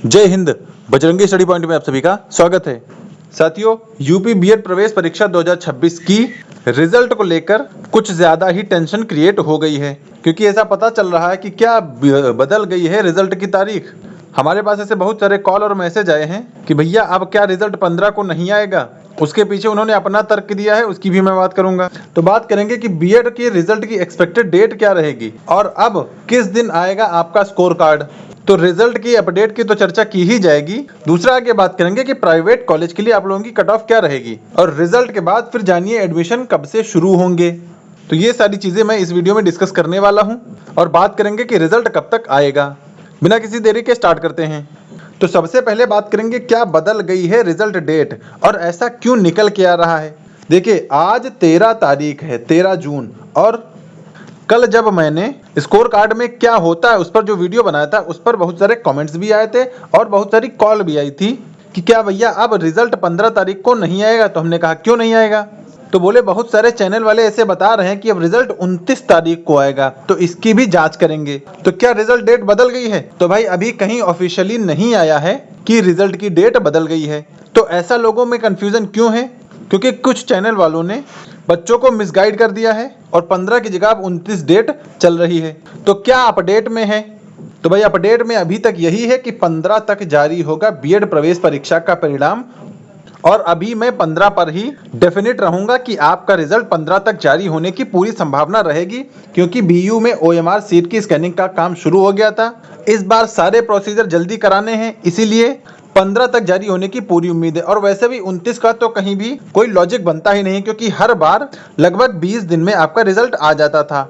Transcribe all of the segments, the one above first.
जय Hind. Bajrangi study point में आप सभी का स्वागत है। साथियों, यूपी बीएड प्रवेश परीक्षा 2026 की रिजल्ट को लेकर कुछ ज्यादा ही टेंशन क्रिएट हो गई है, क्योंकि ऐसा पता चल रहा है कि क्या बदल गई है रिजल्ट की तारीख। हमारे पास ऐसे बहुत सारे कॉल और मैसेज आए हैं कि भैया अब क्या रिजल्ट 15 को नहीं आएगा। उसके पीछे उन्होंने अपना तर्क दिया है, उसकी भी मैं बात करूंगा। तो बात करेंगे कि बीएड के रिजल्ट की एक्सपेक्टेड डेट क्या रहेगी और अब किस दिन आएगा आपका स्कोर कार्ड। तो रिजल्ट की अपडेट की तो चर्चा की ही जाएगी। दूसरा आगे बात करेंगे कि प्राइवेट कॉलेज के लिए आप लोगों की कट ऑफ क्या रहेगी, और रिजल्ट के बाद फिर जानिए एडमिशन कब से शुरू होंगे। तो ये सारी चीजें मैं इस वीडियो में डिस्कस करने वाला हूं और बात करेंगे कि रिजल्ट कब तक आएगा। बिना किसी देरी के स्टार्ट करते हैं। तो सबसे पहले बात करेंगे क्या बदल गई है रिजल्ट डेट और ऐसा क्यों निकल के आ रहा है। देखिए, आज 13 तारीख है, 13 जून, और कल जब मैंने स्कोर कार्ड में क्या होता है उस पर जो वीडियो बनाया था उस पर बहुत सारे कमेंट्स भी आए थे और बहुत सारी कॉल भी आई थी कि क्या भैया अब रिजल्ट 15 तारीख को नहीं आएगा। तो हमने कहा क्यों नहीं आएगा। तो बोले बहुत सारे चैनल वाले ऐसे बता रहे हैं कि अब रिजल्ट 29 तारीख को आएगा, तो इसकी भी जांच करेंगे। तो क्या रिजल्ट डेट बदल गई है? तो भाई अभी कहीं ऑफिशियली नहीं आया है कि रिजल्ट की डेट बदल गई है। तो ऐसा लोगों में कंफ्यूजन क्यों है? क्योंकि कुछ चैनल वालों ने बच्चों को मिसगाइड कर दिया है और 15 की जगह अब 29 डेट चल रही है। तो क्या अपडेट में है? तो भाई अपडेट में अभी तक यही है कि 15 तक जारी होगा बीएड प्रवेश परीक्षा का परिणाम, और अभी मैं 15 पर ही डेफिनेट रहूंगा कि आपका रिजल्ट 15 तक जारी होने की पूरी संभावना रहेगी, क्योंकि बीयू में ओएमआर सीट की स्कैनिंग का काम शुरू हो गया था। इस बार सारे प्रोसीजर जल्दी कराने हैं, इसीलिए 15 तक जारी होने की पूरी उम्मीद है। और वैसे भी 29 का तो कहीं भी कोई लॉजिक बनता ही नहीं, क्योंकि हर बार लगभग 20 दिन में आपका रिजल्ट आ जाता था।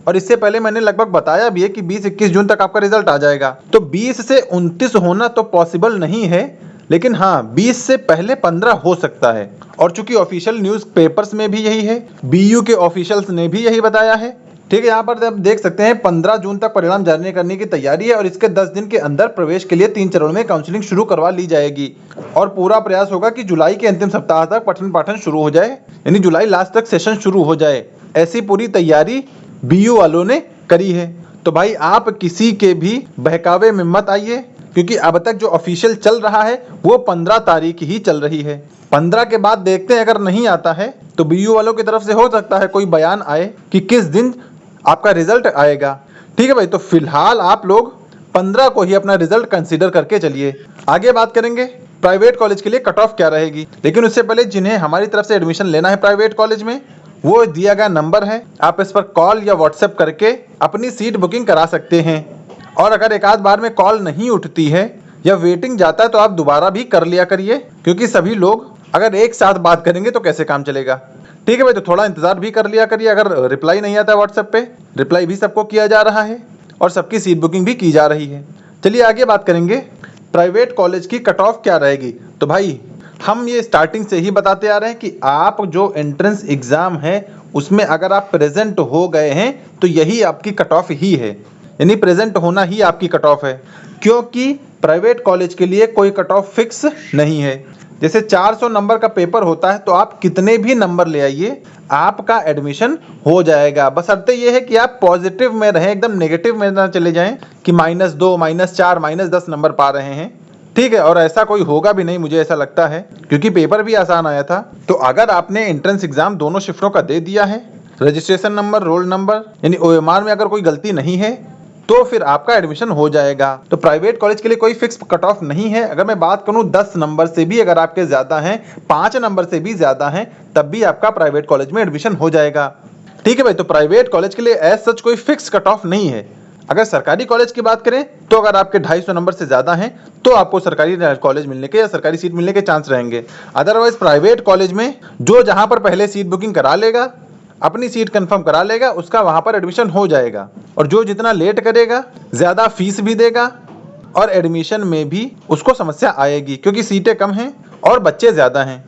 और इससे पहले मैंने लगभग बताया भी है कि 20-21 जून तक आपका रिजल्ट आ जाएगा। तो 20 से 29 होना तो पॉसिबल नहीं है, लेकिन हाँ 20 से पहले 15 हो सकता है। और चूंकि ऑफिशियल न्यूज पेपर्स में भी यही है, बीयू के ऑफिशियल्स ने भी यही बताया है। ठीक है, यहाँ पर आप देख सकते हैं 15 जून तक परिणाम जारी करने की तैयारी है और इसके 10 दिन के अंदर प्रवेश के लिए 3 चरणों में काउंसलिंग शुरू करवा ली जाएगी। और पूरा प्रयास होगा कि जुलाई के अंतिम सप्ताह तक पठन पाठन शुरू हो जाए, यानी जुलाई लास्ट तक सेशन शुरू हो जाए। ऐसी पूरी तैयारी बीयू वालों ने करी है। तो भाई आप किसी के भी बहकावे में मत आइए, क्योंकि अब तक जो ऑफिशियल चल रहा है वो 15 तारीख ही चल रही है। 15 के बाद देखते हैं, अगर नहीं आता है तो बीयू वालों की तरफ से हो सकता है कोई बयान आए कि किस दिन आपका रिजल्ट आएगा। ठीक है भाई, तो फिलहाल आप लोग 15 को ही अपना रिजल्ट कंसीडर करके चलिए। आगे बात करेंगे प्राइवेट कॉलेज के लिए कट ऑफ क्या रहेगी। लेकिन उससे पहले जिन्हें हमारी तरफ से एडमिशन लेना है प्राइवेट कॉलेज में, वो दिया गया नंबर है, आप इस पर कॉल या व्हाट्सएप करके अपनी सीट बुकिंग करा सकते हैं। और अगर एक आध बार में कॉल नहीं उठती है या वेटिंग जाता है तो आप दोबारा भी कर लिया करिए, क्योंकि सभी लोग अगर एक साथ बात करेंगे तो कैसे काम चलेगा। ठीक है भाई, तो थोड़ा इंतजार भी कर लिया करिए। अगर रिप्लाई नहीं आता है व्हाट्सएप पे, रिप्लाई भी सबको किया जा रहा है और सबकी सीट बुकिंग भी की जा रही है। चलिए आगे बात करेंगे प्राइवेट कॉलेज की कट ऑफ क्या रहेगी। तो भाई हम ये स्टार्टिंग से ही बताते आ रहे हैं कि आप जो एंट्रेंस एग्जाम है उसमें अगर आप प्रेजेंट हो गए हैं तो यही आपकी कट ऑफ ही है, यानी प्रेजेंट होना ही आपकी कट ऑफ है। क्योंकि प्राइवेट कॉलेज के लिए कोई कट ऑफ फिक्स नहीं है। जैसे 400 नंबर का पेपर होता है तो आप कितने भी नंबर ले आइए, आपका एडमिशन हो जाएगा। बस अर्थ ये है कि आप पॉजिटिव में रहें, एकदम नेगेटिव में ना चले जाएं कि -2, -4, -10 नंबर पा रहे हैं। ठीक है, और ऐसा कोई होगा भी नहीं, मुझे ऐसा लगता है, क्योंकि पेपर भी आसान आया था। तो अगर आपने एंट्रेंस एग्जाम दोनों शिफ्टों का दे दिया है, रजिस्ट्रेशन नंबर, रोल नंबर यानी ओएमआर में अगर कोई गलती नहीं है तो फिर आपका एडमिशन हो जाएगा। तो प्राइवेट कॉलेज के लिए कोई फिक्स कट ऑफ नहीं है। अगर मैं बात करूं 10 नंबर से भी अगर आपके ज्यादा हैं, 5 नंबर से भी ज्यादा हैं, तब भी आपका प्राइवेट कॉलेज में एडमिशन हो जाएगा। ठीक है भाई, तो प्राइवेट कॉलेज के लिए एज सच कोई फिक्स कट ऑफ नहीं है। अगर सरकारी कॉलेज की बात करें तो अगर आपके 250 नंबर से ज्यादा हैं तो आपको सरकारी कॉलेज मिलने के या सरकारी सीट मिलने के चांस रहेंगे। अदरवाइज प्राइवेट कॉलेज में जो जहां पर पहले सीट बुकिंग करा लेगा, अपनी सीट कंफर्म करा लेगा, उसका वहां पर एडमिशन हो जाएगा। और जो जितना लेट करेगा ज्यादा फीस भी देगा और एडमिशन में भी उसको समस्या आएगी, क्योंकि सीटें कम हैं और बच्चे ज्यादा हैं।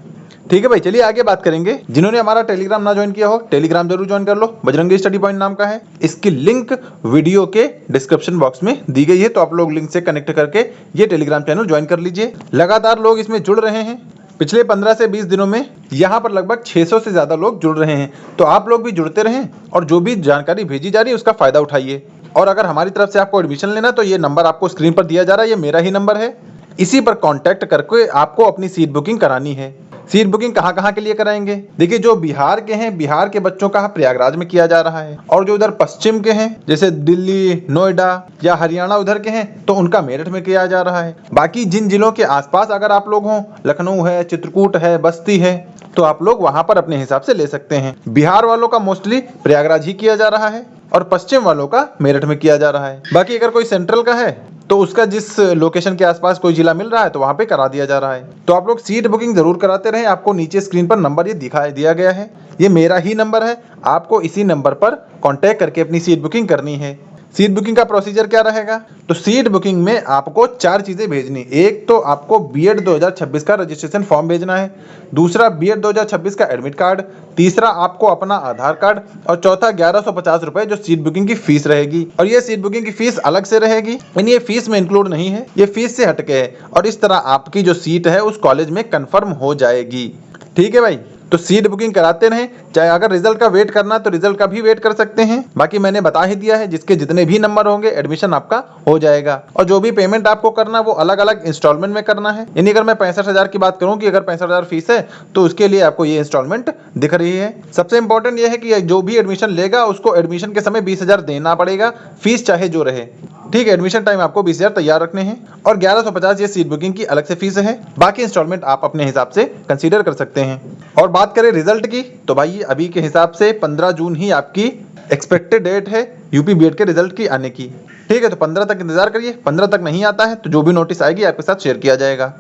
ठीक है भाई, चलिए आगे बात करेंगे। जिन्होंने हमारा टेलीग्राम ना ज्वाइन किया हो, टेलीग्राम जरूर ज्वाइन कर लो। बजरंगी स्टडी पॉइंट नाम का है, इसकी लिंक वीडियो के डिस्क्रिप्शन बॉक्स में दी गई है, तो आप लोग लिंक से कनेक्ट करके ये टेलीग्राम चैनल ज्वाइन कर लीजिए। लगातार लोग इसमें जुड़ रहे हैं। पिछले 15 से 20 दिनों में यहाँ पर लगभग 600 से ज्यादा लोग जुड़ रहे हैं। तो आप लोग भी जुड़ते रहें और जो भी जानकारी भेजी जा रही है उसका फायदा उठाइए। और अगर हमारी तरफ से आपको एडमिशन लेना तो ये नंबर आपको स्क्रीन पर दिया जा रहा है, ये मेरा ही नंबर है। इसी पर कांटेक्ट करके आपको अपनी सीट बुकिंग करानी है। सीट बुकिंग कहाँ कहाँ के लिए कराएंगे? देखिए, जो बिहार के हैं, बिहार के बच्चों का प्रयागराज में किया जा रहा है, और जो उधर पश्चिम के हैं जैसे दिल्ली, नोएडा या हरियाणा उधर के हैं, तो उनका मेरठ में किया जा रहा है। बाकी जिन जिलों के आसपास अगर आप लोग हों, लखनऊ है, चित्रकूट है, बस्ती है, तो आप लोग वहां पर अपने हिसाब से ले सकते हैं। बिहार वालों का मोस्टली प्रयागराज ही किया जा रहा है और पश्चिम वालों का मेरठ में किया जा रहा है। बाकी अगर कोई सेंट्रल का है तो उसका जिस लोकेशन के आसपास कोई जिला मिल रहा है तो वहां पे करा दिया जा रहा है। तो आप लोग सीट बुकिंग जरूर कराते रहें। आपको नीचे स्क्रीन पर नंबर ये दिखाई दिया गया है, ये मेरा ही नंबर है। आपको इसी नंबर पर कांटेक्ट करके अपनी सीट बुकिंग करनी है। सीट बुकिंग का प्रोसीजर क्या रहेगा? तो सीट बुकिंग में आपको 4 चीजें भेजनी। एक तो आपको बीएड 2026 का रजिस्ट्रेशन फॉर्म भेजना है, दूसरा बीएड 2026 का एडमिट कार्ड, तीसरा आपको अपना आधार कार्ड, और चौथा 1150 रुपए जो सीट बुकिंग की फीस रहेगी। और ये सीट बुकिंग की फीस अलग से रहेगी, यानी ये फीस में इंक्लूड नहीं है, ये फीस से हटके है। और इस तरह आपकी जो सीट है उस कॉलेज में कंफर्म हो जाएगी। ठीक है भाई, तो सीट बुकिंग कराते रहें। चाहे अगर रिजल्ट का वेट करना तो रिजल्ट का भी वेट कर सकते हैं। बाकी मैंने बता ही दिया है, जिसके जितने भी नंबर होंगे एडमिशन आपका हो जाएगा। और जो भी पेमेंट आपको करना वो अलग अलग इंस्टॉलमेंट में करना है। यानी अगर मैं 65,000 की बात करूं कि अगर 65,000 फीस है तो उसके लिए आपको ये इंस्टॉलमेंट दिख रही है। सबसे इंपॉर्टेंट ये है कि जो भी एडमिशन लेगा उसको एडमिशन के समय 20,000 देना पड़ेगा, फीस चाहे जो रहे। ठीक है, एडमिशन टाइम आपको 20,000 तैयार रखने हैं और 1150 ये सीट बुकिंग की अलग से फीस है। बाकी इंस्टॉलमेंट आप अपने हिसाब से कंसीडर कर सकते हैं। और बात करें रिजल्ट की, तो भाई अभी के हिसाब से 15 जून ही आपकी एक्सपेक्टेड डेट है यूपी बीएड के रिजल्ट की आने की। ठीक है, तो 15 तक इंतजार करिए। 15 तक नहीं आता है तो जो भी नोटिस आएगी आपके साथ शेयर किया जाएगा।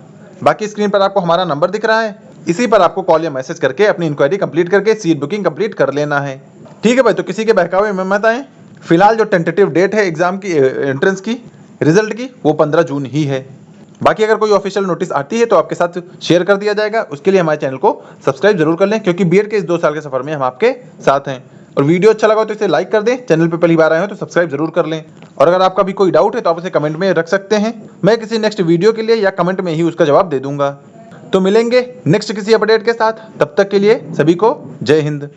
बाकी स्क्रीन पर आपको हमारा नंबर दिख रहा है, इसी पर आपको कॉल या मैसेज करके अपनी इंक्वायरी कंप्लीट करके सीट बुकिंग कंप्लीट कर लेना है। ठीक है भाई, तो किसी के बहकावे में मत आए। फिलहाल जो टेंटेटिव डेट है एग्जाम की, एंट्रेंस की, रिजल्ट की, वो 15 जून ही है। बाकी अगर कोई ऑफिशियल नोटिस आती है तो आपके साथ शेयर कर दिया जाएगा। उसके लिए हमारे चैनल को सब्सक्राइब जरूर कर लें, क्योंकि बीएड के इस 2 साल के सफर में हम आपके साथ हैं। और वीडियो अच्छा लगा तो इसे लाइक कर दें, चैनल पे पहली बार आए हो तो सब्सक्राइब जरूर कर लें। और अगर आपका भी कोई डाउट है तो आप उसे कमेंट में रख सकते हैं, मैं किसी नेक्स्ट वीडियो के लिए या कमेंट में ही उसका जवाब दे दूंगा। तो मिलेंगे नेक्स्ट किसी अपडेट के साथ, तब तक के लिए सभी को जय हिंद।